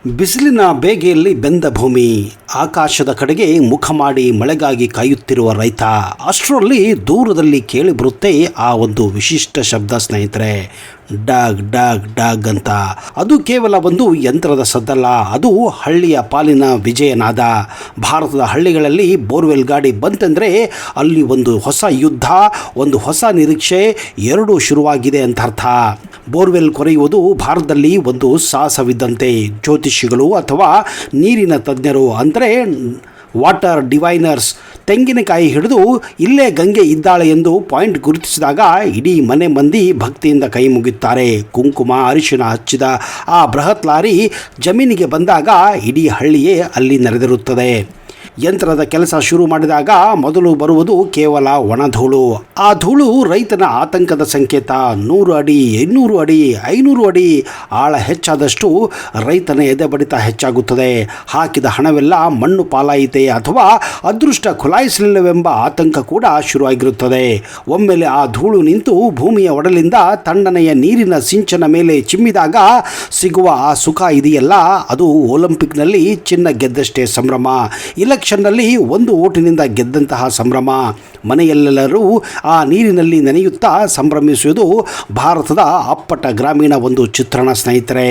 ಬಿಸಿಲಿನ ಬೇಗೆಯಲ್ಲಿ ಬೆಂದ ಭೂಮಿ, ಆಕಾಶದ ಕಡೆಗೆ ಮುಖ ಮಾಡಿ ಮಳೆಗಾಗಿ ಕಾಯುತ್ತಿರುವ ರೈತ. ಅಷ್ಟರಲ್ಲಿ ದೂರದಲ್ಲಿ ಕೇಳಿ ಬರುತ್ತೆ ಆ ಒಂದು ವಿಶಿಷ್ಟ ಶಬ್ದ ಸ್ನೇಹಿತರೆ, ಡಾಗ್ ಡಾಗ್ ಡಾಗ್ ಅಂತ. ಅದು ಕೇವಲ ಒಂದು ಯಂತ್ರದ ಸದ್ದಲ್ಲ, ಅದು ಹಳ್ಳಿಯ ಪಾಲಿನ ವಿಜಯನಾದ. ಭಾರತದ ಹಳ್ಳಿಗಳಲ್ಲಿ ಬೋರ್ವೆಲ್ ಗಾಡಿ ಬಂತೆಂದರೆ ಅಲ್ಲಿ ಒಂದು ಹೊಸ ಯುದ್ಧ, ಒಂದು ಹೊಸ ನಿರೀಕ್ಷೆ ಎರಡೂ ಶುರುವಾಗಿದೆ ಅಂತ ಅರ್ಥ. ಬೋರ್ವೆಲ್ ಕೊರೆಯುವುದು ಭಾರತದಲ್ಲಿ ಒಂದು ಸಾಹಸವಿದ್ದಂತೆ. ಜ್ಯೋತಿಷಿಗಳು ಅಥವಾ ನೀರಿನ ತಜ್ಞರು ಅಂದರೆ ವಾಟರ್ ಡಿವೈನರ್ಸ್ ತೆಂಗಿನಕಾಯಿ ಹಿಡಿದು ಇಲ್ಲೇ ಗಂಗೆ ಇದ್ದಾಳೆ ಎಂದು ಪಾಯಿಂಟ್ ಗುರುತಿಸಿದಾಗ ಇಡೀ ಮನೆ ಮಂದಿ ಭಕ್ತಿಯಿಂದ ಕೈ ಮುಗಿಯುತ್ತಾರೆ. ಕುಂಕುಮ ಅರಿಶಿಣ ಹಚ್ಚಿದ ಆ ಬೃಹತ್ ಲಾರಿ ಜಮೀನಿಗೆ ಬಂದಾಗ ಇಡೀ ಹಳ್ಳಿಯೇ ಅಲ್ಲಿ ನೆರೆದಿರುತ್ತದೆ. ಯಂತ್ರದ ಕೆಲಸ ಶುರು ಮಾಡಿದಾಗ ಮೊದಲು ಬರುವುದು ಕೇವಲ ಒಣಧೂಳು. ಆ ಧೂಳು ರೈತನ ಆತಂಕದ ಸಂಕೇತ. 100 ಅಡಿ, 200 ಅಡಿ, 500 ಅಡಿ ಆಳ ಹೆಚ್ಚಾದಷ್ಟು ರೈತನ ಎದೆ ಬಡಿತ ಹೆಚ್ಚಾಗುತ್ತದೆ. ಹಾಕಿದ ಹಣವೆಲ್ಲ ಮಣ್ಣು ಪಾಲಾಯಿತೆ ಅಥವಾ ಅದೃಷ್ಟ ಖುಲಾಯಿಸಲಿಲ್ಲವೆಂಬ ಆತಂಕ ಕೂಡ ಶುರುವಾಗಿರುತ್ತದೆ. ಒಮ್ಮೆಲೆ ಆ ಧೂಳು ನಿಂತು ಭೂಮಿಯ ಒಡಲಿಂದ ತಣ್ಣನೆಯ ನೀರಿನ ಸಿಂಚನ ಮೇಲೆ ಚಿಮ್ಮಿದಾಗ ಸಿಗುವ ಆ ಸುಖ ಇದೆಯಲ್ಲ, ಅದು ಒಲಿಂಪಿಕ್ನಲ್ಲಿ ಚಿನ್ನ ಗೆದ್ದಷ್ಟೇ ಸಂಭ್ರಮ. ಇಲೆಕ್ಷನ್ನಲ್ಲಿ 1 ಓಟಿನಿಂದ ಗೆದ್ದಂತಹ ಸಂಭ್ರಮ. ಮನೆಯಲ್ಲೆಲ್ಲರೂ ಆ ನೀರಿನಲ್ಲಿ ನೆನೆಯುತ್ತಾ ಸಂಭ್ರಮಿಸುವುದು ಭಾರತದ ಅಪ್ಪಟ ಗ್ರಾಮೀಣ ಒಂದು ಚಿತ್ರಣ ಸ್ನೇಹಿತರೆ.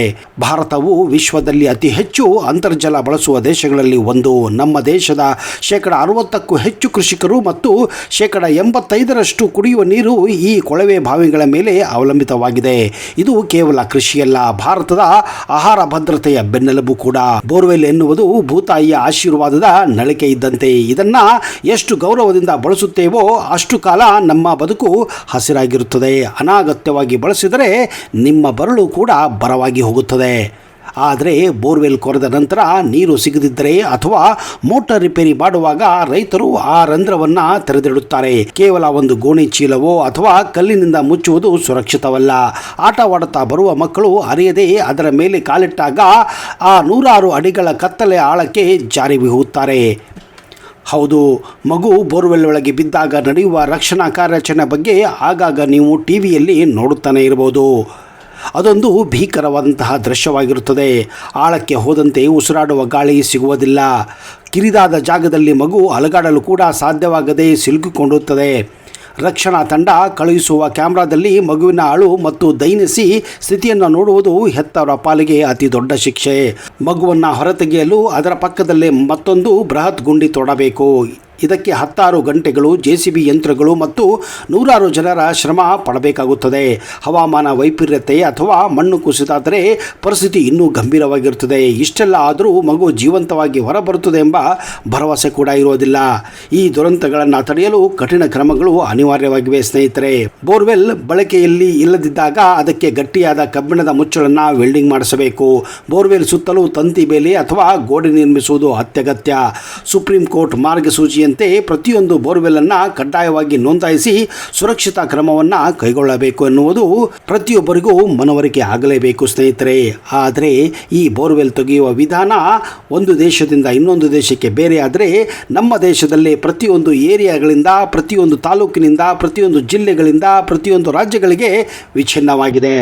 ಭಾರತವು ವಿಶ್ವದಲ್ಲಿ ಅತಿ ಹೆಚ್ಚು ಅಂತರ್ಜಲ ಬಳಸುವ ದೇಶಗಳಲ್ಲಿ ಒಂದು. ನಮ್ಮ ದೇಶದ 60%ಕ್ಕೂ ಹೆಚ್ಚು ಕೃಷಿಕರು ಮತ್ತು 85% ಕುಡಿಯುವ ನೀರು ಈ ಕೊಳವೆ ಬಾವಿಗಳ ಮೇಲೆ ಅವಲಂಬಿತವಾಗಿದೆ. ಇದು ಕೇವಲ ಕೃಷಿಯಲ್ಲ, ಭಾರತದ ಆಹಾರ ಭದ್ರತೆಯ ಬೆನ್ನೆಲುಬು ಕೂಡ. ಬೋರ್ವೆಲ್ ಎನ್ನುವುದು ಭೂತಾಯಿಯ ಆಶೀರ್ವಾದದ ನಳಿಕೆ ಇದ್ದಂತೆ. ಇದನ್ನ ಎಷ್ಟು ಗೌರವದಿಂದ ಬಳಸುತ್ತೇವೋ ಅಷ್ಟು ಕಾಲ ನಮ್ಮ ಬದುಕು ಹಸಿರಾಗಿರುತ್ತದೆ. ಅನಾಗತ್ಯವಾಗಿ ಬಳಸಿದರೆ ನಿಮ್ಮ ಬರಳು ಕೂಡ ಬರವಾಗಿ ಹೋಗುತ್ತದೆ. ಆದರೆ ಬೋರ್ವೆಲ್ ಕೊರೆದ ನಂತರ ನೀರು ಸಿಗದಿದ್ದರೆ ಅಥವಾ ಮೋಟಾರ್ ರಿಪೇರಿ ಮಾಡುವಾಗ ರೈತರು ಆ ರಂಧ್ರವನ್ನು ತೆರೆದಿಡುತ್ತಾರೆ. ಕೇವಲ ಒಂದು ಗೋಣಿ ಚೀಲವೋ ಅಥವಾ ಕಲ್ಲಿನಿಂದ ಮುಚ್ಚುವುದು ಸುರಕ್ಷಿತವಲ್ಲ. ಆಟವಾಡುತ್ತಾ ಬರುವ ಮಕ್ಕಳು ಅರಿಯದೇ ಅದರ ಮೇಲೆ ಕಾಲಿಟ್ಟಾಗ ಆ 100 ಅಡಿಗಳ ಕತ್ತಲೆ ಆಳಕ್ಕೆ ಜಾರಿ ಬೀಳುತ್ತಾರೆ. ಹೌದು, ಮಗು ಬೋರ್ವೆಲ್ ಒಳಗೆ ಬಿದ್ದಾಗ ನಡೆಯುವ ರಕ್ಷಣಾ ಕಾರ್ಯಾಚರಣೆ ಬಗ್ಗೆ ಆಗಾಗ ನೀವು ಟಿವಿಯಲ್ಲಿ ನೋಡುತ್ತಾನೆ ಇರಬಹುದು. ಅದೊಂದು ಭೀಕರವಾದಂತಹ ದೃಶ್ಯವಾಗಿರುತ್ತದೆ. ಆಳಕ್ಕೆ ಹೋದಂತೆ ಉಸಿರಾಡುವ ಗಾಳಿ ಸಿಗುವುದಿಲ್ಲ. ಕಿರಿದಾದ ಜಾಗದಲ್ಲಿ ಮಗು ಅಲುಗಾಡಲು ಕೂಡ ಸಾಧ್ಯವಾಗದೆ ಸಿಲುಕಿಕೊಳ್ಳುತ್ತದೆ. ರಕ್ಷಣಾ ತಂಡ ಕಳುಹಿಸುವ ಕ್ಯಾಮ್ರಾದಲ್ಲಿ ಮಗುವಿನ ಅಳು ಮತ್ತು ದೈನಿಸಿ ಸ್ಥಿತಿಯನ್ನು ನೋಡುವುದು ಹೆತ್ತವರ ಪಾಲಿಗೆ ಅತಿ ದೊಡ್ಡ ಶಿಕ್ಷೆ. ಮಗುವನ್ನು ಹೊರತೆಗೆಯಲು ಅದರ ಪಕ್ಕದಲ್ಲೇ ಮತ್ತೊಂದು ಬೃಹತ್ ಗುಂಡಿ ತೋಡಬೇಕು. ಇದಕ್ಕೆ 10 ಗಂಟೆಗಳು, JCB ಯಂತ್ರಗಳು ಮತ್ತು 100 ಜನರ ಶ್ರಮ ಪಡಬೇಕಾಗುತ್ತದೆ. ಹವಾಮಾನ ವೈಪರೀತ್ಯ ಅಥವಾ ಮಣ್ಣು ಕುಸಿದಾದರೆ ಪರಿಸ್ಥಿತಿ ಇನ್ನೂ ಗಂಭೀರವಾಗಿರುತ್ತದೆ. ಇಷ್ಟೆಲ್ಲ ಆದರೂ ಮಗು ಜೀವಂತವಾಗಿ ಹೊರಬರುತ್ತದೆ ಎಂಬ ಭರವಸೆ ಕೂಡ ಇರುವುದಿಲ್ಲ. ಈ ದುರಂತಗಳನ್ನು ತಡೆಯಲು ಕಠಿಣ ಕ್ರಮಗಳು ಅನಿವಾರ್ಯವಾಗಿವೆ ಸ್ನೇಹಿತರೆ. ಬೋರ್ವೆಲ್ ಬಳಕೆಯಲ್ಲಿ ಇಲ್ಲದಿದ್ದಾಗ ಅದಕ್ಕೆ ಗಟ್ಟಿಯಾದ ಕಬ್ಬಿಣದ ಮುಚ್ಚಳನ್ನು ವೆಲ್ಡಿಂಗ್ ಮಾಡಿಸಬೇಕು. ಬೋರ್ವೆಲ್ ಸುತ್ತಲೂ ತಂತಿ ಬೇಲಿ ಅಥವಾ ಗೋಡೆ ನಿರ್ಮಿಸುವುದು ಅತ್ಯಗತ್ಯ. ಸುಪ್ರೀಂ ಕೋರ್ಟ್ ಮಾರ್ಗಸೂಚಿಯಂತೆ ಪ್ರತಿಯೊಂದು ಬೋರ್ವೆಲ್ ಅನ್ನು ಕಡ್ಡಾಯವಾಗಿ ನೋಂದಾಯಿಸಿ ಸುರಕ್ಷಿತ ಕ್ರಮವನ್ನು ಕೈಗೊಳ್ಳಬೇಕು ಎನ್ನುವುದು ಪ್ರತಿಯೊಬ್ಬರಿಗೂ ಮನವರಿಕೆ ಆಗಲೇಬೇಕು ಸ್ನೇಹಿತರೆ. ಆದರೆ ಈ ಬೋರ್ವೆಲ್ ತೆಗೆಯುವ ವಿಧಾನ ಒಂದು ದೇಶದಿಂದ ಇನ್ನೊಂದು ದೇಶಕ್ಕೆ ಬೇರೆ. ಆದರೆ ನಮ್ಮ ದೇಶದಲ್ಲಿ ಪ್ರತಿಯೊಂದು ಏರಿಯಾಗಳಿಂದ, ಪ್ರತಿಯೊಂದು ತಾಲೂಕಿನಿಂದ, ಪ್ರತಿಯೊಂದು ಜಿಲ್ಲೆಗಳಿಂದ, ಪ್ರತಿಯೊಂದು ರಾಜ್ಯಗಳಿಗೆ ವಿಚ್ಛಿನ್ನವಾಗಿದೆ.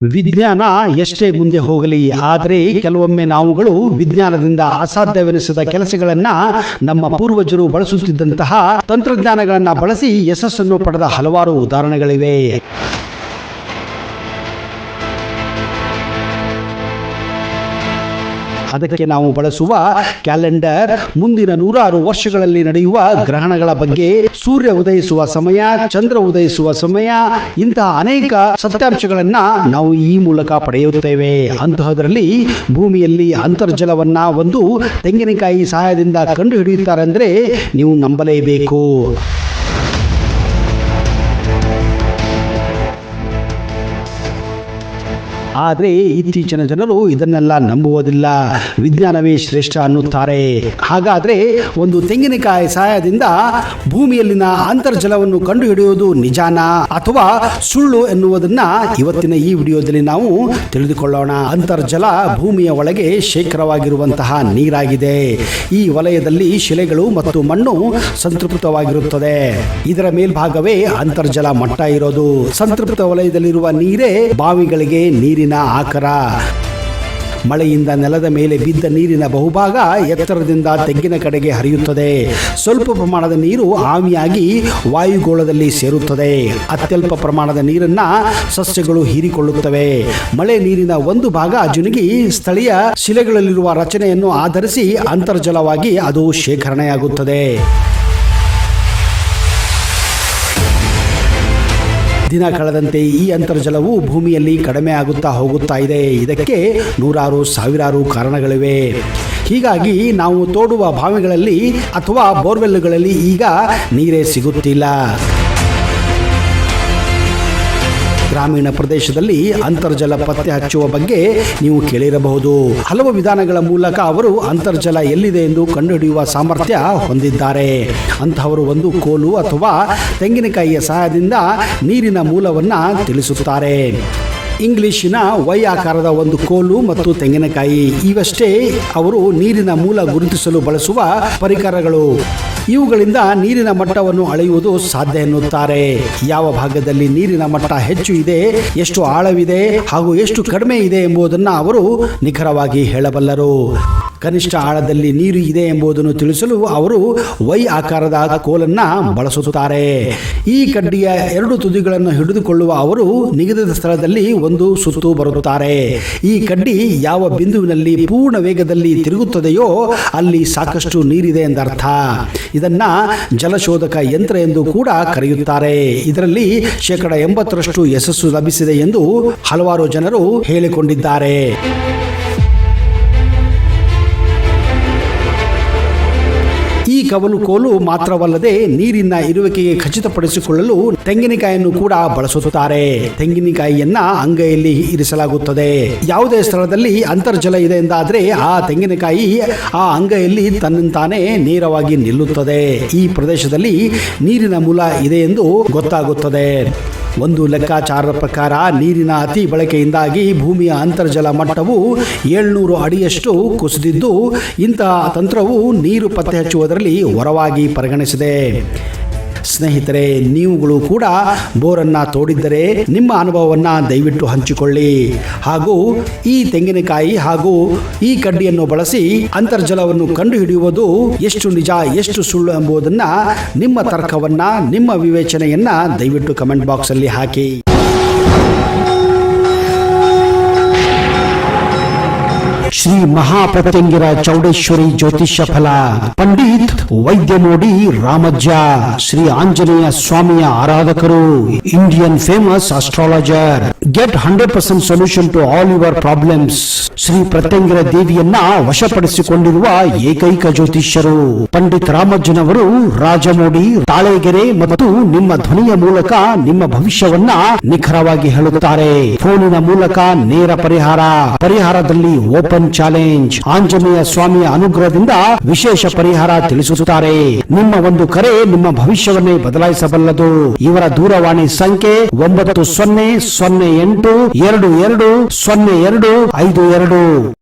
ವಿಜ್ಞಾನ ಎಷ್ಟೇ ಮುಂದೆ ಹೋಗಲಿ, ಆದರೆ ಕೆಲವೊಮ್ಮೆ ನಾವುಗಳು ವಿಜ್ಞಾನದಿಂದ ಅಸಾಧ್ಯವೆನಿಸಿದ ಕೆಲಸಗಳನ್ನು ನಮ್ಮ ಪೂರ್ವಜರು ಬಳಸುತ್ತಿದ್ದಂತಹ ತಂತ್ರಜ್ಞಾನಗಳನ್ನು ಬಳಸಿ ಯಶಸ್ಸನ್ನು ಪಡೆದ ಹಲವಾರು ಉದಾಹರಣೆಗಳಿವೆ. ಅದಕ್ಕೆ ನಾವು ಬಳಸುವ ಕ್ಯಾಲೆಂಡರ್, ಮುಂದಿನ 100 ವರ್ಷಗಳಲ್ಲಿ ನಡೆಯುವ ಗ್ರಹಣಗಳ ಬಗ್ಗೆ, ಸೂರ್ಯ ಉದಯಿಸುವ ಸಮಯ, ಚಂದ್ರ ಉದಯಿಸುವ ಸಮಯ, ಇಂತಹ ಅನೇಕ ಸತ್ಯಾಂಶಗಳನ್ನು ನಾವು ಈ ಮೂಲಕ ಪಡೆಯುತ್ತೇವೆ. ಅಂತಹದರಲ್ಲಿ ಭೂಮಿಯಲ್ಲಿ ಅಂತರ್ಜಲವನ್ನು ಒಂದು ತೆಂಗಿನಕಾಯಿ ಸಹಾಯದಿಂದ ಕಂಡುಹಿಡಿಯುತ್ತಾರೆ ಅಂದರೆ ನೀವು ನಂಬಲೇಬೇಕು. ಆದರೆ ಇತ್ತೀಚಿನ ಜನರು ಇದನ್ನೆಲ್ಲ ನಂಬುವುದಿಲ್ಲ, ವಿಜ್ಞಾನವೇ ಶ್ರೇಷ್ಠ ಅನ್ನುತ್ತಾರೆ. ಹಾಗಾದ್ರೆ ಒಂದು ತೆಂಗಿನಕಾಯಿ ಸಹಾಯದಿಂದ ಭೂಮಿಯಲ್ಲಿನ ಅಂತರ್ಜಲವನ್ನು ಕಂಡುಹಿಡಿಯುವುದು ನಿಜಾನಾ ಅಥವಾ ಸುಳ್ಳು ಎನ್ನುವುದನ್ನ ಇವತ್ತಿನ ಈ ವಿಡಿಯೋದಲ್ಲಿ ನಾವು ತಿಳಿದುಕೊಳ್ಳೋಣ. ಅಂತರ್ಜಲ ಭೂಮಿಯ ಒಳಗೆ ಶೇಖರವಾಗಿರುವಂತಹ ನೀರಾಗಿದೆ. ಈ ವಲಯದಲ್ಲಿ ಶಿಲೆಗಳು ಮತ್ತು ಮಣ್ಣು ಸಂತೃಪ್ತವಾಗಿರುತ್ತದೆ. ಇದರ ಮೇಲ್ಭಾಗವೇ ಅಂತರ್ಜಲ ಮಟ್ಟ ಇರೋದು. ಸಂತೃಪ್ತ ವಲಯದಲ್ಲಿರುವ ನೀರೇ ಬಾವಿಗಳಿಗೆ ನೀರಿನ ಆಕರ. ಮಳೆಯಿಂದ ನೆಲದ ಮೇಲೆ ಬಿದ್ದ ನೀರಿನ ಬಹುಭಾಗ ಎತ್ತರದಿಂದ ತೆಗ್ಗಿನ ಕಡೆಗೆ ಹರಿಯುತ್ತದೆ. ಸ್ವಲ್ಪ ಪ್ರಮಾಣದ ನೀರು ಆವಿಯಾಗಿ ವಾಯುಗೋಳದಲ್ಲಿ ಸೇರುತ್ತದೆ. ಅತ್ಯಲ್ಪ ಪ್ರಮಾಣದ ನೀರನ್ನ ಸಸ್ಯಗಳು ಹೀರಿಕೊಳ್ಳುತ್ತವೆ. ಮಳೆ ನೀರಿನ ಒಂದು ಭಾಗ ಜುನುಗಿ ಸ್ಥಳೀಯ ಶಿಲೆಗಳಲ್ಲಿರುವ ರಚನೆಯನ್ನು ಆಧರಿಸಿ ಅಂತರ್ಜಲವಾಗಿ ಅದು ಶೇಖರಣೆಯಾಗುತ್ತದೆ. ದಿನ ಕಳೆದಂತೆ ಈ ಅಂತರ್ಜಲವು ಭೂಮಿಯಲ್ಲಿ ಕಡಿಮೆ ಆಗುತ್ತಾ ಹೋಗುತ್ತಾ ಇದೆ. ಇದಕ್ಕೆ ನೂರಾರು ಸಾವಿರಾರು ಕಾರಣಗಳಿವೆ. ಹೀಗಾಗಿ ನಾವು ತೋಡುವ ಬಾವಿಗಳಲ್ಲಿ ಅಥವಾ ಬೋರ್ವೆಲ್ಗಳಲ್ಲಿ ಈಗ ನೀರೇ ಸಿಗುತ್ತಿಲ್ಲ. ಗ್ರಾಮೀಣ ಪ್ರದೇಶದಲ್ಲಿ ಅಂತರ್ಜಲ ಪತ್ತೆ ಹಚ್ಚುವ ಬಗ್ಗೆ ನೀವು ಕೇಳಿರಬಹುದು. ಹಲವು ವಿಧಾನಗಳ ಮೂಲಕ ಅವರು ಅಂತರ್ಜಲ ಎಲ್ಲಿದೆ ಎಂದು ಕಂಡುಹಿಡಿಯುವ ಸಾಮರ್ಥ್ಯ ಹೊಂದಿದ್ದಾರೆ. ಅಂತಹವರು ಒಂದು ಕೋಲು ಅಥವಾ ತೆಂಗಿನಕಾಯಿಯ ಸಹಾಯದಿಂದ ನೀರಿನ ಮೂಲವನ್ನು ತಿಳಿಸುತ್ತಾರೆ. ಇಂಗ್ಲಿಶಿನ ವೈ ಆಕಾರದ ಒಂದು ಕೋಲು ಮತ್ತು ತೆಂಗಿನಕಾಯಿ ಇವಷ್ಟೇ ಅವರು ನೀರಿನ ಮೂಲ ಗುರುತಿಸಲು ಬಳಸುವ ಪರಿಕರಗಳು. ಇವುಗಳಿಂದ ನೀರಿನ ಮಟ್ಟವನ್ನು ಅಳೆಯುವುದು ಸಾಧ್ಯ ಎನ್ನುತ್ತಾರೆ. ಯಾವ ಭಾಗದಲ್ಲಿ ನೀರಿನ ಮಟ್ಟ ಹೆಚ್ಚು ಇದೆ, ಎಷ್ಟು ಆಳವಿದೆ ಹಾಗೂ ಎಷ್ಟು ಕಡಿಮೆ ಇದೆ ಎಂಬುದನ್ನು ಅವರು ನಿಖರವಾಗಿ ಹೇಳಬಲ್ಲರು. ಕನಿಷ್ಠ ಆಳದಲ್ಲಿ ನೀರು ಇದೆ ಎಂಬುದನ್ನು ತಿಳಿಸಲು ಅವರು ವೈ ಆಕಾರದ ಕೋಲನ್ನು ಬಳಸುತ್ತಾರೆ. ಈ ಕಡ್ಡಿಯ ಎರಡು ತುದಿಗಳನ್ನು ಹಿಡಿದುಕೊಳ್ಳುವ ಅವರು ನಿಗದಿತ ಸ್ಥಳದಲ್ಲಿ ಒಂದು ಸುತ್ತು ಬರುತ್ತಾರೆ. ಈ ಕಡ್ಡಿ ಯಾವ ಬಿಂದುವಿನಲ್ಲಿ ಪೂರ್ಣ ವೇಗದಲ್ಲಿ ತಿರುಗುತ್ತದೆಯೋ ಅಲ್ಲಿ ಸಾಕಷ್ಟು ನೀರಿದೆ ಎಂದರ್ಥ. ಇದನ್ನ ಜಲಶೋಧಕ ಯಂತ್ರ ಎಂದು ಕೂಡ ಕರೆಯುತ್ತಾರೆ. ಇದರಲ್ಲಿ 80% ಯಶಸ್ಸು ಲಭಿಸಿದೆ ಎಂದು ಹಲವಾರು ಜನರು ಹೇಳಿಕೊಂಡಿದ್ದಾರೆ. ಈ ಕವಲು ಕೋಲು ಮಾತ್ರವಲ್ಲದೆ ನೀರಿನ ಇರುವಿಕೆಗೆ ಖಚಿತಪಡಿಸಿಕೊಳ್ಳಲು ತೆಂಗಿನಕಾಯಿಯನ್ನು ಕೂಡ ಬಳಸುತ್ತಾರೆ. ತೆಂಗಿನಕಾಯಿಯನ್ನ ಅಂಗೈಯಲ್ಲಿ ಇರಿಸಲಾಗುತ್ತದೆ. ಯಾವುದೇ ಸ್ಥಳದಲ್ಲಿ ಅಂತರ್ಜಲ ಇದೆ ಎಂದಾದರೆ ಆ ತೆಂಗಿನಕಾಯಿ ಆ ಅಂಗೈಯಲ್ಲಿ ತನ್ನಂತಾನೇ ನೇರವಾಗಿ ನಿಲ್ಲುತ್ತದೆ. ಈ ಪ್ರದೇಶದಲ್ಲಿ ನೀರಿನ ಮೂಲ ಇದೆ ಎಂದು ಗೊತ್ತಾಗುತ್ತದೆ. ಒಂದು ಲೆಕ್ಕಾಚಾರದ ಪ್ರಕಾರ ನೀರಿನ ಅತಿ ಬಳಕೆಯಿಂದಾಗಿ ಭೂಮಿಯ ಅಂತರ್ಜಲ ಮಟ್ಟವು 700 ಅಡಿಯಷ್ಟು ಕುಸಿದಿದ್ದು, ಇಂತಹ ತಂತ್ರವು ನೀರು ಪತ್ತೆ ಹಚ್ಚುವುದರಲ್ಲಿ ವರವಾಗಿ ಪರಿಗಣಿಸಿದೆ. ಸ್ನೇಹಿತರೆ, ನೀವುಗಳು ಕೂಡ ಬೋರನ್ನು ತೋಡಿದ್ದರೆ ನಿಮ್ಮ ಅನುಭವವನ್ನು ದಯವಿಟ್ಟು ಹಂಚಿಕೊಳ್ಳಿ. ಹಾಗೂ ಈ ತೆಂಗಿನಕಾಯಿ ಹಾಗೂ ಈ ಕಡ್ಡಿಯನ್ನು ಬಳಸಿ ಅಂತರ್ಜಲವನ್ನು ಕಂಡುಹಿಡಿಯುವುದು ಎಷ್ಟು ನಿಜ ಎಷ್ಟು ಸುಳ್ಳು ಎಂಬುದನ್ನು ನಿಮ್ಮ ತರ್ಕವನ್ನು ನಿಮ್ಮ ವಿವೇಚನೆಯನ್ನು ದಯವಿಟ್ಟು ಕಮೆಂಟ್ ಬಾಕ್ಸಲ್ಲಿ ಹಾಕಿ. ಶ್ರೀ ಮಹಾಪ್ರತ್ಯಂಗಿರ ಚೌಡೇಶ್ವರಿ ಜ್ಯೋತಿಷ್ಯ ಫಲ, ಪಂಡಿತ್ ವೈದ್ಯಮೋಡಿ ರಾಮಜ್ಜ, ಶ್ರೀ ಆಂಜನೇಯ ಸ್ವಾಮಿಯ ಆರಾಧಕರು, Indian famous astrologer. Get 100% solution to all your problems. Shri Pratyangira ದೇವಿಯನ್ನ ವಶಪಡಿಸಿಕೊಂಡಿರುವ ಏಕೈಕ ಜ್ಯೋತಿಷ್ಯರು ಪಂಡಿತ್ ರಾಮಜ್ಜನವರು ರಾಜಮೋಡಿ, ತಾಳೆಗೆರೆ ಮತ್ತು ನಿಮ್ಮ ಧ್ವನಿಯ ಮೂಲಕ ನಿಮ್ಮ ಭವಿಷ್ಯವನ್ನ ನಿಖರವಾಗಿ ಹೇಳುತ್ತಾರೆ. ಫೋನಿನ ಮೂಲಕ ನೇರ ಪರಿಹಾರದಲ್ಲಿ ಓಪನ್ ಚಾಲೆಂಜ್. ಆಂಜನೇಯ ಸ್ವಾಮಿಯ ಅನುಗ್ರಹದಿಂದ ವಿಶೇಷ ಪರಿಹಾರ ತಿಳಿಸುತ್ತಾರೆ. ನಿಮ್ಮ ಒಂದು ಕರೆ ನಿಮ್ಮ ಭವಿಷ್ಯವನ್ನೇ ಬದಲಾಯಿಸಬಲ್ಲದು. ಇವರ ದೂರವಾಣಿ ಸಂಖ್ಯೆ 9008220252.